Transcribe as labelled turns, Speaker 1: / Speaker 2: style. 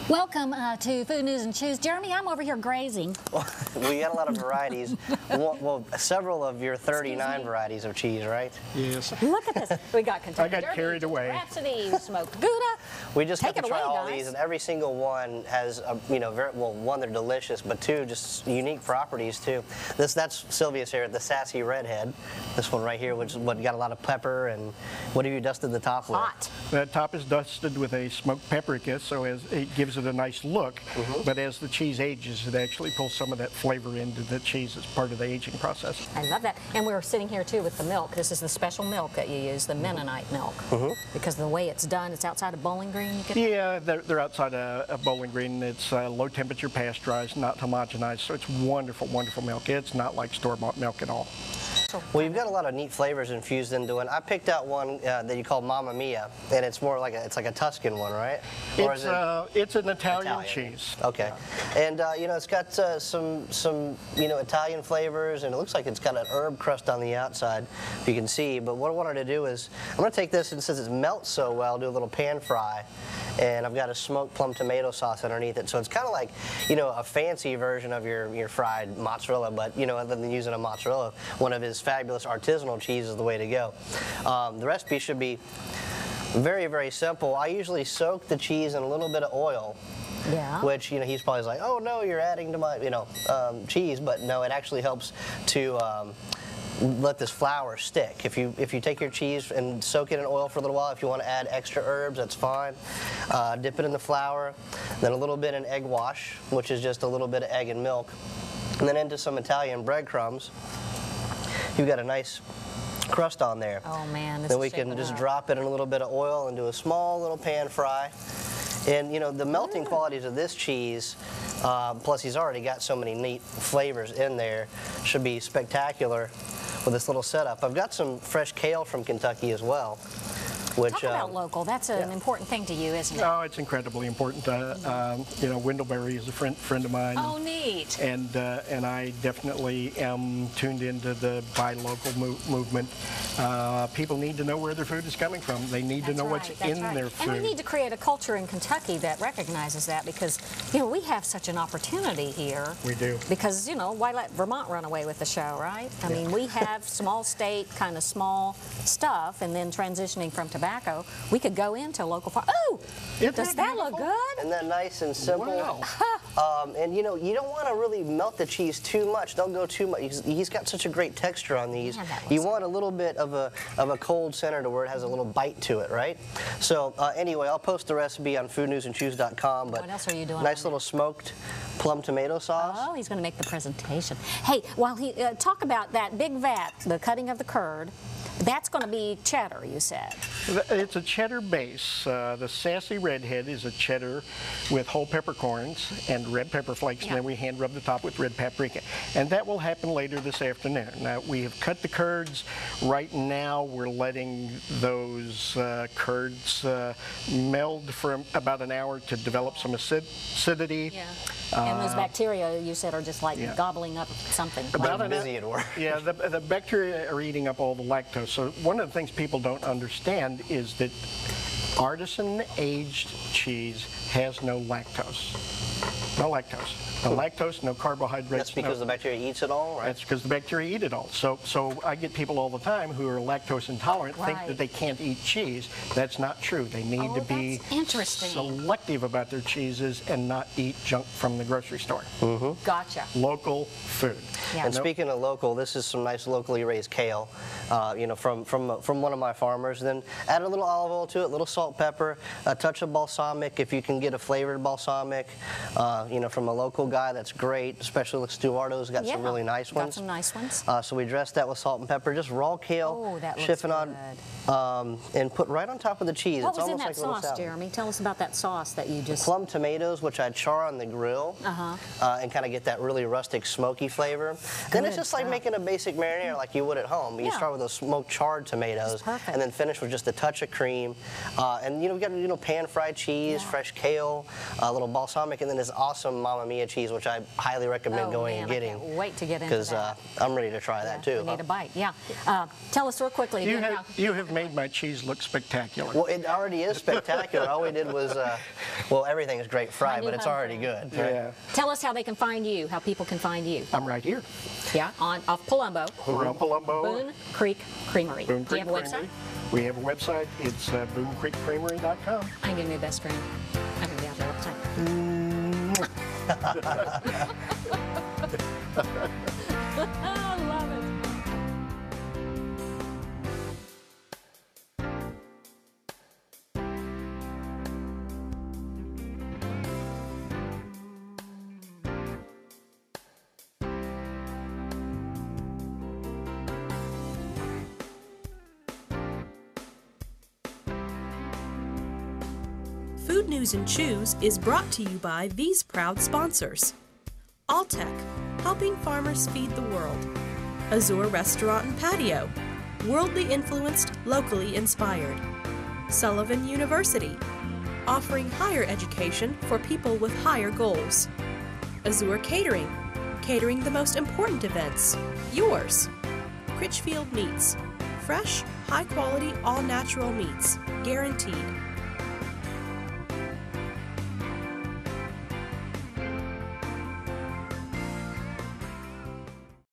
Speaker 1: Welcome to Food News and Chews. Jeremy, I'm over here grazing.
Speaker 2: Well, we got a lot of varieties. Well, several of your 39 varieties of cheese, right?
Speaker 3: Yes.
Speaker 1: Look at this. We got Kentucky
Speaker 3: I got
Speaker 1: Derby,
Speaker 3: carried away.
Speaker 1: Rhapsody, smoked Gouda.
Speaker 2: We just
Speaker 1: Take
Speaker 2: got to
Speaker 1: it
Speaker 2: try
Speaker 1: away,
Speaker 2: all
Speaker 1: guys.
Speaker 2: these, and every single one has, one, they're delicious, but two, just unique properties too. That's Sylvia's here, the Sassy Redhead. This one right here, which is what got a lot of pepper, and what have you dusted the top with?
Speaker 1: Hot.
Speaker 3: That top is dusted with a smoked paprika, so it gives it a nice look. But as the cheese ages, it actually pulls some of that flavor into the cheese as part of the aging process.
Speaker 1: I love that. And we're sitting here too with the milk. This is the special milk that you use, the Mennonite milk. Because the way it's done, it's outside of Bowling Green.
Speaker 3: Yeah, they're outside of Bowling Green. It's low temperature pasteurized, not homogenized, so it's wonderful, wonderful milk. It's not like store-bought milk at all.
Speaker 2: Well, you've got a lot of neat flavors infused into it. I picked out one that you call Mamma Mia, and it's more like it's like a Tuscan one, right? Or is it
Speaker 3: It's an Italian cheese.
Speaker 2: Okay, and it's got some Italian flavors, and it looks like it's got an herb crust on the outside, if you can see. But what I wanted to do is I'm going to take this, and since it melts so well, do a little pan fry, and I've got a smoked plum tomato sauce underneath it. So it's kind of like a fancy version of your fried mozzarella, but other than using a mozzarella, one of his fabulous artisanal cheese is the way to go. The recipe should be very, very simple. I usually soak the cheese in a little bit of oil.
Speaker 1: Yeah.
Speaker 2: Which he's probably like, oh no, you're adding to my cheese, but no, it actually helps to let this flour stick. If you take your cheese and soak it in oil for a little while, if you want to add extra herbs, that's fine. Dip it in the flour, then a little bit in egg wash, which is just a little bit of egg and milk, and then into some Italian breadcrumbs. You've got a nice crust on there.
Speaker 1: Oh man,
Speaker 2: then we can just drop it in a little bit of oil and do a small little pan fry. And the melting qualities of this cheese, plus he's already got so many neat flavors in there, should be spectacular with this little setup. I've got some fresh kale from Kentucky as well.
Speaker 1: Talk about local. That's an important thing to you, isn't it?
Speaker 3: Oh, it's incredibly important. Windleberry is a friend of mine.
Speaker 1: Oh, neat.
Speaker 3: And I definitely am tuned into the buy local movement. People need to know where their food is coming from. They need to know what's in their food.
Speaker 1: And we need to create a culture in Kentucky that recognizes that, because we have such an opportunity here.
Speaker 3: We do.
Speaker 1: Because why let Vermont run away with the show, right? I mean, we have small state, kind of small stuff, and then transitioning from tobacco, we could go into local farm. Oh, does that look good?
Speaker 2: Isn't that nice and simple?
Speaker 3: Wow.
Speaker 2: And you don't want to really melt the cheese too much. Don't go too much. He's got such a great texture on these.
Speaker 1: Yeah,
Speaker 2: you want a little bit of a cold center to where it has a little bite to it, right? So anyway, I'll post the recipe on foodnewsandchews.com. But
Speaker 1: what else are you doing?
Speaker 2: Nice little smoked plum tomato sauce.
Speaker 1: Oh, he's going to make the presentation. Hey, while he talk about that big vat, the cutting of the curd. That's going to be cheddar, you said.
Speaker 3: It's a cheddar base. The Sassy Redhead is a cheddar with whole peppercorns and red pepper flakes, and then we hand rub the top with red paprika. And that will happen later this afternoon. Now, we have cut the curds. Right now, we're letting those curds meld for about an hour to develop some acidity.
Speaker 1: Yeah. And those bacteria, you said, are just like gobbling up something.
Speaker 2: I'm busy at work.
Speaker 3: Yeah, the bacteria are eating up all the lactose. So one of the things people don't understand is that artisan aged cheese has no lactose. No lactose. No lactose, no carbohydrates.
Speaker 2: That's because the bacteria eats it all, right?
Speaker 3: That's because the bacteria eat it all. So I get people all the time who are lactose intolerant think that they can't eat cheese. That's not true. They need to be selective about their cheeses and not eat junk from the grocery store.
Speaker 1: Gotcha.
Speaker 3: Local food.
Speaker 1: Yeah.
Speaker 2: And speaking of local, this is some nice locally raised kale, from one of my farmers. Then add a little olive oil to it, a little salt, pepper, a touch of balsamic if you can get a flavored balsamic. From a local guy, that's great. Especially like Stuardo's got some really nice ones.
Speaker 1: Got some nice ones.
Speaker 2: So we dress that with salt and pepper, just raw kale, chiffonade, and put right on top of the cheese.
Speaker 1: What
Speaker 2: it's
Speaker 1: was
Speaker 2: almost
Speaker 1: in that
Speaker 2: like
Speaker 1: sauce, Jeremy? Tell us about that sauce that you just...
Speaker 2: Plum tomatoes, which I char on the grill, and kind of get that really rustic, smoky flavor. Then it's just like making a basic marinara like you would at home. You start with those smoked charred tomatoes, and then finish with just a touch of cream. And we got pan fried cheese, fresh kale, a little balsamic, and then this awesome Mamma Mia cheese. cheese, which I highly recommend going and getting.
Speaker 1: I can't wait to get into
Speaker 2: Because
Speaker 1: that.
Speaker 2: I'm ready to try that too.
Speaker 1: We need a bite. Yeah. Tell us real quickly again.
Speaker 3: You have made my cheese look spectacular.
Speaker 2: Well, it already is spectacular. All we did was, well, everything is great fried, but it's already good. Right?
Speaker 3: Yeah.
Speaker 1: Tell us how they can find you, how people can find you.
Speaker 3: I'm right here.
Speaker 1: Yeah, off Palumbo.
Speaker 3: We're on Palumbo.
Speaker 1: Boone Creek Creamery.
Speaker 3: Boone
Speaker 1: Do you
Speaker 3: Creek
Speaker 1: have a website?
Speaker 3: Creamery. We have a website. It's boonecreekcreamery.com.
Speaker 1: I'm going to be your best friend. I'm going to be out there all the time. I love it.
Speaker 4: Food News and Chews is brought to you by these proud sponsors. Alltech, helping farmers feed the world. Azure Restaurant and Patio, worldly influenced, locally inspired. Sullivan University, offering higher education for people with higher goals. Azure Catering, catering the most important events. Yours. Critchfield Meats, fresh, high quality, all natural meats, guaranteed.